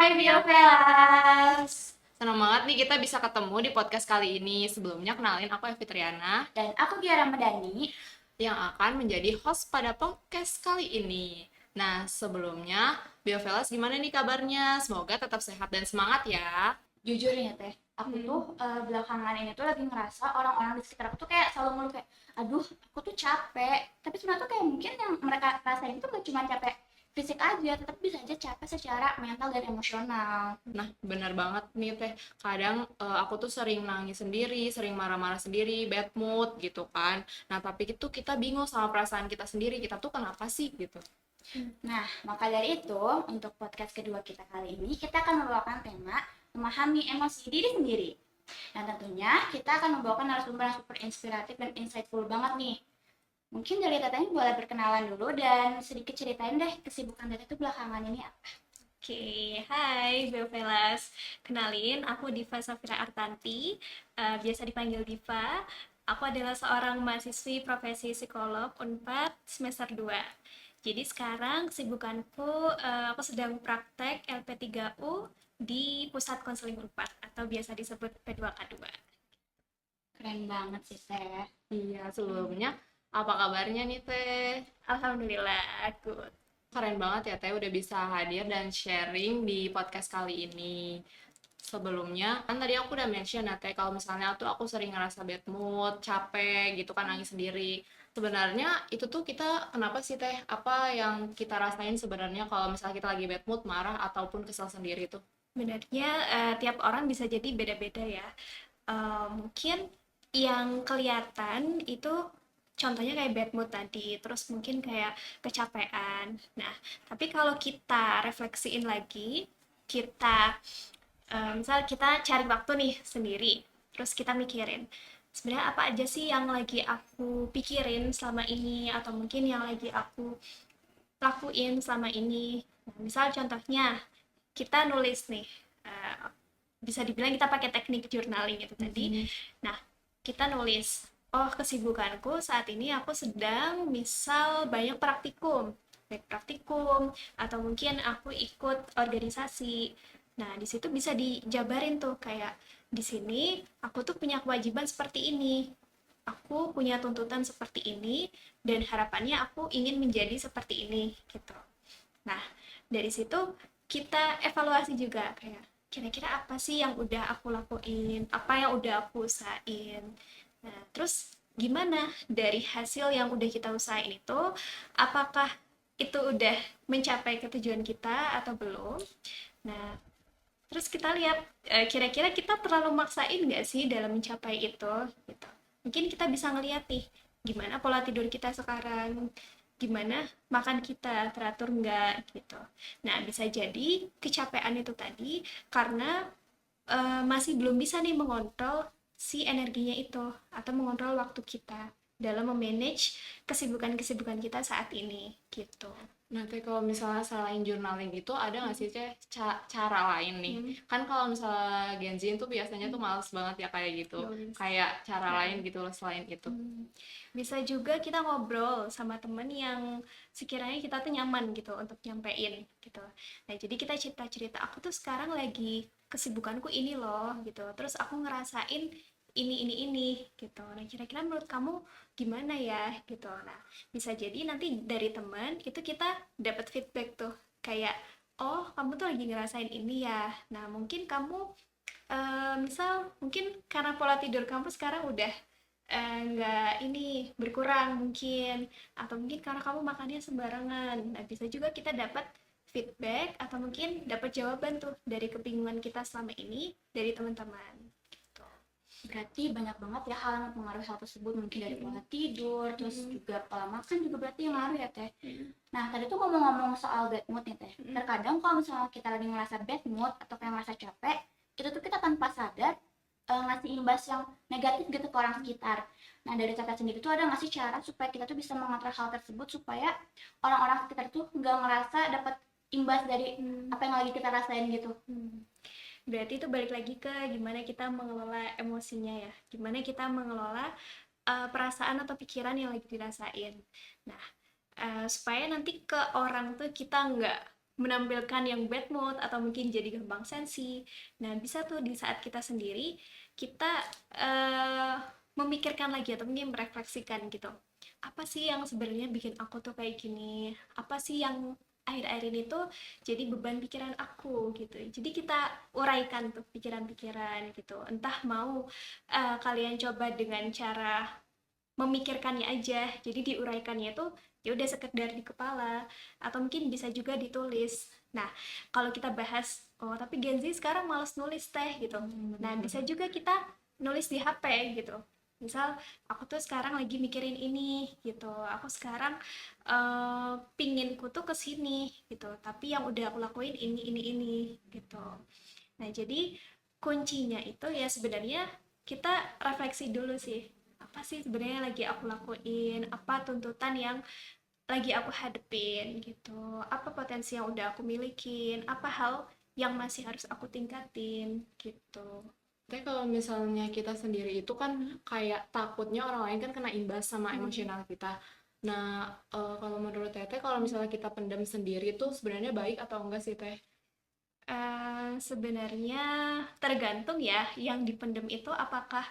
Hai Biovelas. Senang banget nih kita bisa ketemu di podcast kali ini. Sebelumnya kenalin aku Evi Triana Dan aku Gia Ramadhani. yang akan menjadi host pada podcast kali ini. Nah, sebelumnya Biovelas gimana nih kabarnya? Semoga tetap sehat dan semangat ya. Jujur ya Teh, aku tuh belakangan ini tuh lagi ngerasa orang-orang di sekitar aku tuh kayak selalu ngeluh kayak, aduh aku tuh capek. Tapi sebenarnya tuh kayak mungkin yang mereka rasain itu gak cuma capek fisik aja, tetap bisa aja capek secara mental dan emosional. Nah, benar banget nih Teh. Kadang aku tuh sering nangis sendiri, sering marah-marah sendiri, bad mood gitu kan. Nah, tapi itu kita bingung sama perasaan kita sendiri. Kita tuh kenapa sih gitu? Nah, maka dari itu, untuk podcast kedua kita kali ini, kita akan membawakan tema memahami emosi diri sendiri. Dan tentunya kita akan membawakan narasumber yang super inspiratif dan insightful banget nih. Mungkin dari Teteh boleh berkenalan dulu dan sedikit ceritain deh kesibukan Teteh itu belakangan ini apa? Oke, hai Biovelas. Kenalin, aku Diva Safira Artanti, biasa dipanggil Diva. Aku adalah seorang mahasiswi profesi psikolog Unpad semester 2. Jadi sekarang kesibukanku, aku sedang praktek LP3U di Pusat Konseling Unpad atau biasa disebut P2K2. Keren banget sih Teh. Iya, sebelumnya apa kabarnya nih Teh? Alhamdulillah, good. Keren banget ya Teh udah bisa hadir dan sharing di podcast kali ini. Sebelumnya, kan tadi aku udah mention ya Teh, kalau misalnya tuh aku sering ngerasa bad mood, capek gitu kan, nangis sendiri. Sebenarnya itu tuh kita kenapa sih Teh? Apa yang kita rasain sebenarnya kalau misalnya kita lagi bad mood, marah, ataupun kesel sendiri tuh? Sebenarnya tiap orang bisa jadi beda-beda ya. Mungkin yang kelihatan itu contohnya kayak bad mood tadi, terus mungkin kayak kecapean. Nah, tapi kalau kita refleksiin lagi, kita misal kita cari waktu nih sendiri, terus kita mikirin sebenarnya apa aja sih yang lagi aku pikirin selama ini atau mungkin yang lagi aku lakuin selama ini. Nah, misal contohnya kita nulis nih, eh, bisa dibilang kita pakai teknik journaling itu tadi. Nah, kita nulis, oh kesibukanku saat ini aku sedang misal banyak praktikum, baik praktikum atau mungkin aku ikut organisasi. Nah, di situ bisa dijabarin tuh kayak di sini aku tuh punya kewajiban seperti ini. Aku punya tuntutan seperti ini dan harapannya aku ingin menjadi seperti ini gitu. Nah, dari situ kita evaluasi juga kayak kira-kira apa sih yang udah aku lakuin, apa yang udah aku usahain. Nah, terus gimana dari hasil yang udah kita usahain itu, apakah itu udah mencapai ke tujuan kita atau belum? Nah, terus kita lihat kira-kira kita terlalu maksain nggak sih dalam mencapai itu gitu. Mungkin kita bisa ngeliat nih gimana pola tidur kita sekarang, gimana makan kita teratur nggak gitu. Nah, bisa jadi kecapean itu tadi karena masih belum bisa nih mengontrol si energinya itu atau mengontrol waktu kita dalam memanage kesibukan-kesibukan kita saat ini gitu. Nanti kalau misalnya selain journaling itu ada nggak sih Teh cara lain nih? Kan kalau misalnya Gen Z itu biasanya tuh males banget ya kayak gitu. Nulis. Kayak cara Nah, lain gitu loh selain itu. bisa juga kita ngobrol sama temen yang sekiranya kita tuh nyaman gitu untuk nyampein gitu. Nah, jadi kita cerita-cerita, aku tuh sekarang lagi kesibukanku ini loh gitu. Terus aku ngerasain ini gitu. Nah, kira-kira menurut kamu gimana ya gitu. Nah, bisa jadi nanti dari teman itu kita dapat feedback tuh kayak oh, kamu tuh lagi ngerasain ini ya. Nah, mungkin kamu misal mungkin karena pola tidur kamu sekarang udah nggak ini berkurang mungkin atau mungkin karena kamu makannya sembarangan. Nah, bisa juga kita dapat feedback atau mungkin dapat jawaban tuh dari kebingungan kita selama ini dari teman-teman gitu. Berarti banyak banget ya hal yang mempengaruhi hal tersebut, mungkin dari pola tidur, terus juga pola makan juga berarti yang ngaruh ya Teh. Nah, tadi tuh ngomong-ngomong soal bad mood nih Teh. Terkadang kalau misalnya kita lagi ngerasa bad mood atau kayak ngerasa capek, itu tuh kita tanpa sadar ngasih imbas yang negatif gitu ke orang sekitar. Nah, dari Teteh sendiri tuh ada ngasih cara supaya kita tuh bisa mengontrol hal tersebut supaya orang-orang sekitar tuh nggak ngerasa dapat imbas dari apa yang lagi kita rasain gitu. Berarti itu balik lagi ke gimana kita mengelola emosinya ya, gimana kita mengelola perasaan atau pikiran yang lagi dirasain. Nah, supaya nanti ke orang tuh kita nggak menampilkan yang bad mood atau mungkin jadi gampang sensi. Nah, bisa tuh di saat kita sendiri, kita memikirkan lagi atau mungkin merefleksikan gitu. Apa sih yang sebenarnya bikin aku tuh kayak gini? Apa sih yang akhir-akhir ini tuh jadi beban pikiran aku gitu. Jadi kita uraikan tuh pikiran-pikiran gitu. Entah mau kalian coba dengan cara memikirkannya aja, jadi diuraikannya tuh ya udah sekedar di kepala, atau mungkin bisa juga ditulis. Nah, kalau kita bahas, oh tapi Gen Z sekarang malas nulis teh gitu. Nah, bisa juga kita nulis di HP gitu. Misal, aku tuh sekarang lagi mikirin ini gitu. Aku sekarang pinginku tuh ke sini gitu. Tapi yang udah aku lakuin ini gitu. Nah, jadi kuncinya itu ya sebenarnya kita refleksi dulu sih. Apa sih sebenarnya lagi aku lakuin? Apa tuntutan yang lagi aku hadepin gitu? Apa potensi yang udah aku milikin? Apa hal yang masih harus aku tingkatin gitu. Tapi kalau misalnya kita sendiri itu kan kayak takutnya orang lain kan kena imbas sama emosional kita. Nah, kalau menurut Teteh, kalau misalnya kita pendam sendiri itu sebenarnya baik atau enggak sih, Teh? Sebenarnya tergantung ya yang dipendem itu apakah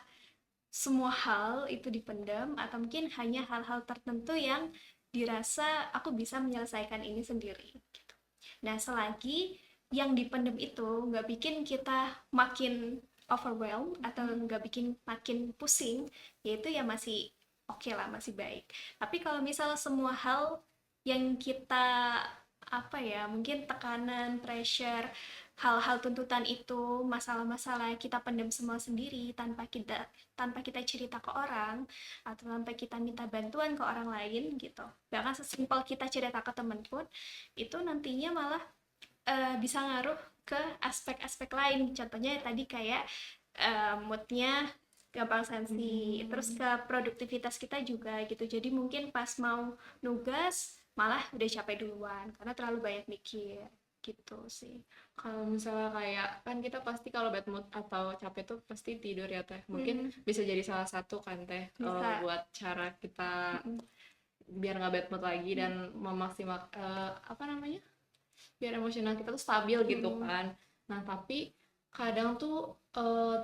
semua hal itu dipendam atau mungkin hanya hal-hal tertentu yang dirasa aku bisa menyelesaikan ini sendiri gitu. Nah, selagi yang dipendam itu nggak bikin kita makin overwhelmed atau nggak bikin makin pusing, yaitu ya masih oke lah, masih baik. Tapi kalau misal semua hal yang kita apa ya, mungkin tekanan, pressure, hal-hal tuntutan itu, masalah-masalah kita pendam semua sendiri tanpa kita cerita ke orang atau tanpa kita minta bantuan ke orang lain gitu. Bahkan sesimpel kita cerita ke temen pun itu nantinya malah bisa ngaruh ke aspek-aspek lain. Contohnya tadi kayak moodnya gampang sensi, terus ke produktivitas kita juga gitu. Jadi mungkin pas mau nugas malah udah capek duluan karena terlalu banyak mikir gitu sih. Kalau misalnya kayak kan kita pasti kalau bad mood atau capek tuh pasti tidur ya, Teh. Mungkin bisa jadi salah satu kan, Teh, Bisa. buat cara kita biar nggak bad mood lagi dan memaksimal apa namanya? Biar emosional kita tuh stabil gitu kan. Nah, tapi kadang tuh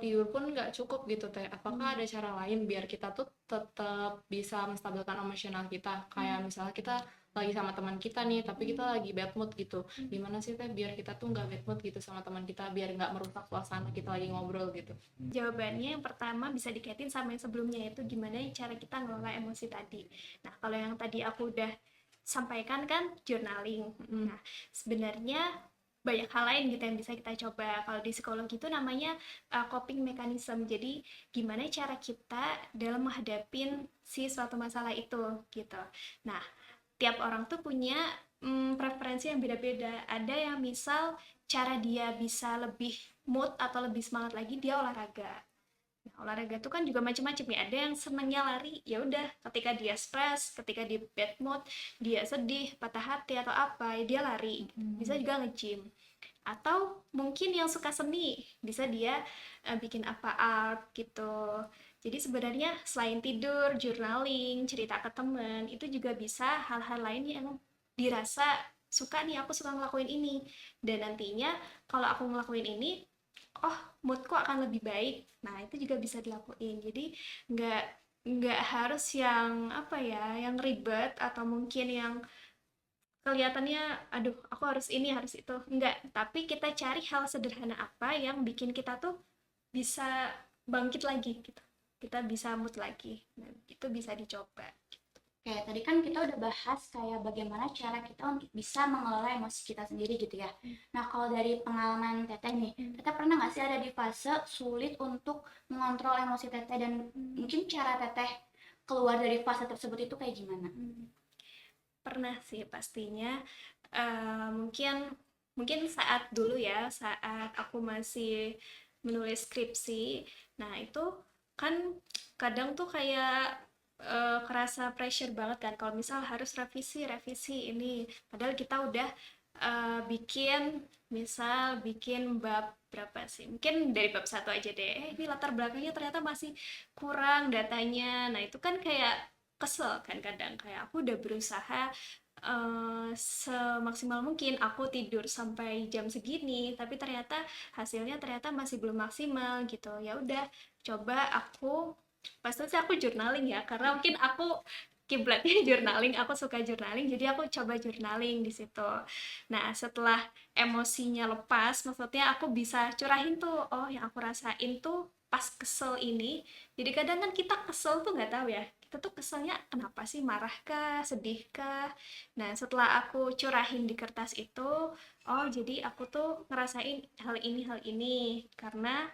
tidur pun nggak cukup gitu, Teh. Apakah ada cara lain biar kita tuh tetap bisa menstabilkan emosional kita? Kayak misalnya kita lagi sama teman kita nih, tapi kita lagi bad mood gitu. Gimana sih, Teh, biar kita tuh nggak bad mood gitu sama teman kita, biar nggak merusak suasana kita lagi ngobrol gitu? Jawabannya yang pertama bisa dikaitin sama yang sebelumnya, yaitu gimana cara kita ngelola emosi tadi. Nah, kalau yang tadi aku udah sampaikan kan journaling. Nah, sebenarnya banyak hal lain gitu yang bisa kita coba. Kalau di psikologi itu namanya coping mechanism. Jadi gimana cara kita dalam menghadapin si suatu masalah itu gitu. Nah, tiap orang tuh punya preferensi yang beda-beda. Ada yang misal cara dia bisa lebih mood atau lebih semangat lagi dia olahraga. Nah, olahraga tuh kan juga macam-macam ya. Ada yang senangnya lari, ya udah ketika dia stres, ketika dia bad mood, dia sedih, patah hati atau apa, ya dia lari. Bisa juga nge-gym. Atau mungkin yang suka seni, bisa dia bikin apa art gitu. Jadi sebenarnya selain tidur, journaling, cerita ke temen, itu juga bisa hal-hal lain yang dirasa suka nih, aku suka ngelakuin ini. Dan nantinya kalau aku ngelakuin ini, oh moodku akan lebih baik. Nah itu juga bisa dilakuin. Jadi nggak nggak harus yang apa ya, yang ribet atau mungkin yang kelihatannya aduh aku harus ini harus itu, enggak, tapi kita cari hal sederhana apa yang bikin kita tuh bisa bangkit lagi gitu, kita bisa mood lagi. Nah, itu bisa dicoba. Oke, tadi kan kita udah bahas kayak bagaimana cara kita untuk bisa mengelola emosi kita sendiri gitu ya. Nah, kalau dari pengalaman Teteh nih, Teteh pernah nggak sih ada di fase sulit untuk mengontrol emosi Teteh dan mungkin cara Teteh keluar dari fase tersebut itu kayak gimana? Pernah sih pastinya. Mungkin mungkin saat dulu ya, saat aku masih menulis skripsi. Nah, itu kan kadang tuh kayak kerasa pressure banget kan kalau misal harus revisi ini, padahal kita udah bikin bab berapa sih, mungkin dari bab 1 aja deh, ini latar belakangnya ternyata masih kurang datanya. Nah itu kan kayak kesel kan, kadang kayak aku udah berusaha semaksimal mungkin aku tidur sampai jam segini, tapi hasilnya ternyata masih belum maksimal gitu. Ya udah, coba aku pasti sih aku journaling ya, karena mungkin aku kiblatnya journaling, aku suka journaling, jadi aku coba journaling di situ. Nah, setelah emosinya lepas, maksudnya aku bisa curahin tuh, oh yang aku rasain tuh pas kesel ini. Jadi kadang kan kita kesel tuh nggak tahu ya, kita tuh keselnya kenapa sih, marah kah, sedih kah. Nah, setelah aku curahin di kertas itu, oh jadi aku tuh ngerasain hal ini karena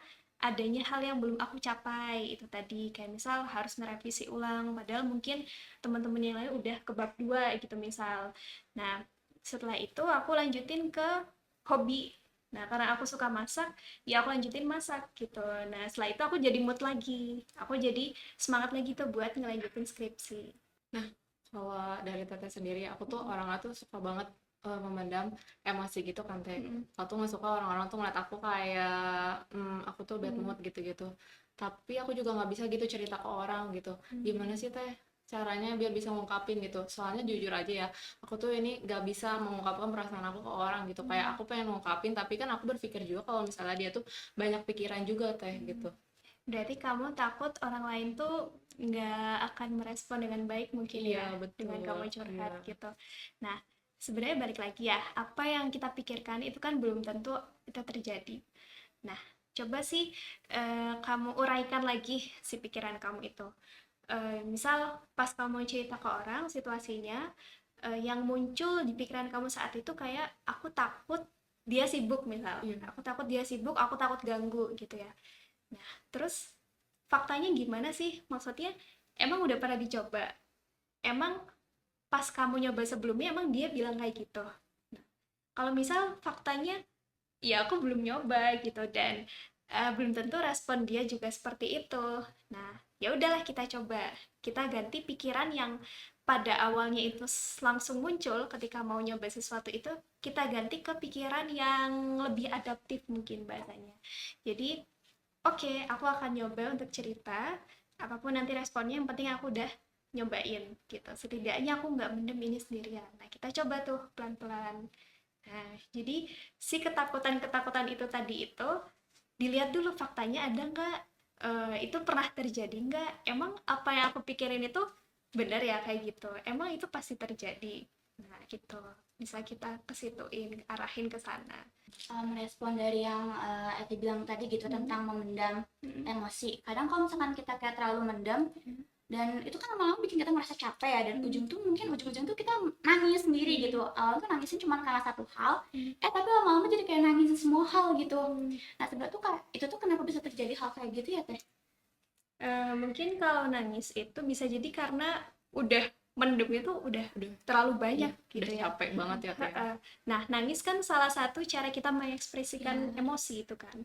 adanya hal yang belum aku capai itu tadi, kayak misal harus ngerevisi ulang padahal mungkin teman-teman yang lain udah ke bab 2 gitu misal. Nah, setelah itu aku lanjutin ke hobi. Nah, karena aku suka masak, ya aku lanjutin masak gitu. Nah, setelah itu aku jadi mood lagi. Aku jadi semangat lagi tuh buat ngelanjutin skripsi. Nah, kalau dari Teteh sendiri, aku tuh orangnya tuh suka banget memendam emosi gitu kan Teh. Mm-mm. Aku tuh nggak suka orang-orang tuh ngeliat aku kayak aku tuh bad Mm-mm. mood gitu-gitu. Tapi aku juga nggak bisa gitu cerita ke orang gitu. Gimana sih Teh caranya biar bisa ngungkapin gitu? Soalnya jujur aja ya, aku tuh ini nggak bisa mengungkapkan perasaan aku ke orang gitu. Kayak aku pengen ngungkapin, tapi kan aku berpikir juga kalau misalnya dia tuh banyak pikiran juga Teh gitu. Berarti kamu takut orang lain tuh nggak akan merespon dengan baik mungkin Iya ya, dengan betul. kamu Iya. curhat gitu. Nah, sebenarnya balik lagi ya, apa yang kita pikirkan itu kan belum tentu itu terjadi. Nah, coba sih kamu uraikan lagi si pikiran kamu itu. Misal pas kamu cerita ke orang situasinya, yang muncul di pikiran kamu saat itu kayak aku takut dia sibuk misal, Iya. aku takut dia sibuk, aku takut ganggu gitu ya. Nah, terus faktanya gimana sih? Maksudnya emang udah pernah dicoba? Emang pas kamu nyoba sebelumnya emang dia bilang kayak gitu? Nah, kalau misal faktanya ya aku belum nyoba gitu dan belum tentu respon dia juga seperti itu. Nah, ya udahlah kita coba. Kita ganti pikiran yang pada awalnya itu langsung muncul ketika mau nyoba sesuatu itu, kita ganti ke pikiran yang lebih adaptif mungkin bahasanya. Jadi, oke, aku akan nyoba untuk cerita, apapun nanti responnya, yang penting aku udah nyobain gitu. Setidaknya aku nggak mendem ini sendirian. Nah, kita coba tuh pelan-pelan. Nah, jadi si ketakutan-ketakutan itu tadi itu dilihat dulu faktanya ada nggak. Itu pernah terjadi nggak? Emang apa yang aku pikirin itu benar ya kayak gitu? Emang itu pasti terjadi? Nah, gitu. Bisa kita kesituin, arahin ke sana. Merespon dari yang Eti bilang tadi gitu tentang memendam emosi. Kadang kalau misalkan kita kayak terlalu mendam dan itu kan lama-lama bikin kita merasa capek ya, dan ujung-ujung tuh kita nangis sendiri gitu. Awalnya tuh nangisin cuma karena satu hal, tapi lama-lama jadi kayak nangisin semua hal gitu. Nah sebenarnya tuh kayak itu tuh kenapa bisa terjadi hal kayak gitu ya Teh? Mungkin kalau nangis itu bisa jadi karena udah mendem itu udah Udah. terlalu Iya, banyak gitu udah ya. capek banget ya Teh. Nah, nangis kan salah satu cara kita mengekspresikan emosi itu kan.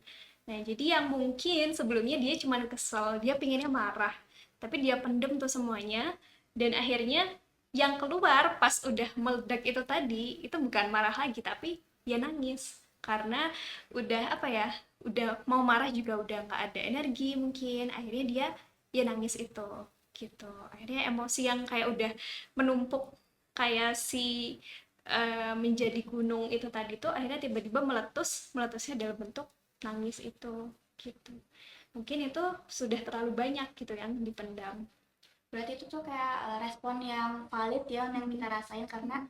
Nah, jadi yang mungkin sebelumnya dia cuma kesel, dia pinginnya marah, tapi dia pendem tuh semuanya, dan akhirnya yang keluar pas udah meledak itu tadi, itu bukan marah lagi, tapi dia nangis. Karena udah apa ya, udah mau marah juga udah nggak ada energi mungkin, akhirnya dia nangis itu gitu. Akhirnya emosi yang kayak udah menumpuk kayak menjadi gunung itu tadi tuh akhirnya tiba-tiba meletusnya dalam bentuk nangis itu gitu. Mungkin itu sudah terlalu banyak gitu yang dipendam. Berarti itu tuh kayak respon yang valid ya yang kita rasain karena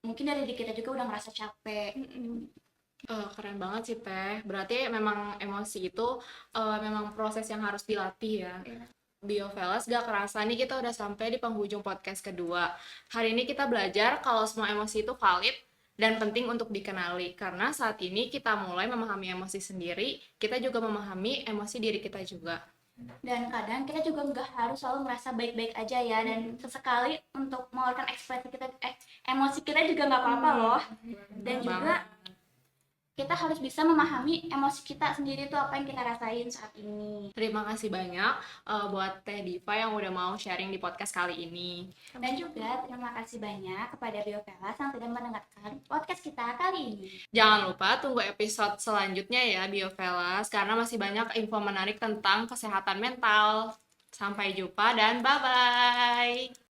mungkin dari diri kita juga udah ngerasa capek. Keren banget sih Teh. Berarti memang emosi itu memang proses yang harus dilatih ya. Iya. Biovelas gak kerasa nih kita udah sampai di penghujung podcast kedua. Hari ini kita belajar kalau semua emosi itu valid dan penting untuk dikenali. Karena saat ini kita mulai memahami emosi sendiri, kita juga memahami emosi diri kita juga. Dan kadang kita juga nggak harus selalu merasa baik-baik aja ya, dan sesekali untuk mengeluarkan ekspresi kita, emosi kita juga nggak apa-apa loh. Dan Bener juga banget. kita harus bisa memahami emosi kita sendiri itu apa yang kita rasain saat ini. Terima kasih banyak buat Teh Diva yang udah mau sharing di podcast kali ini. Dan juga terima kasih banyak kepada Biovelas yang sudah mendengarkan podcast kita kali ini. Jangan lupa tunggu episode selanjutnya ya Biovelas, karena masih banyak info menarik tentang kesehatan mental. Sampai jumpa dan bye-bye.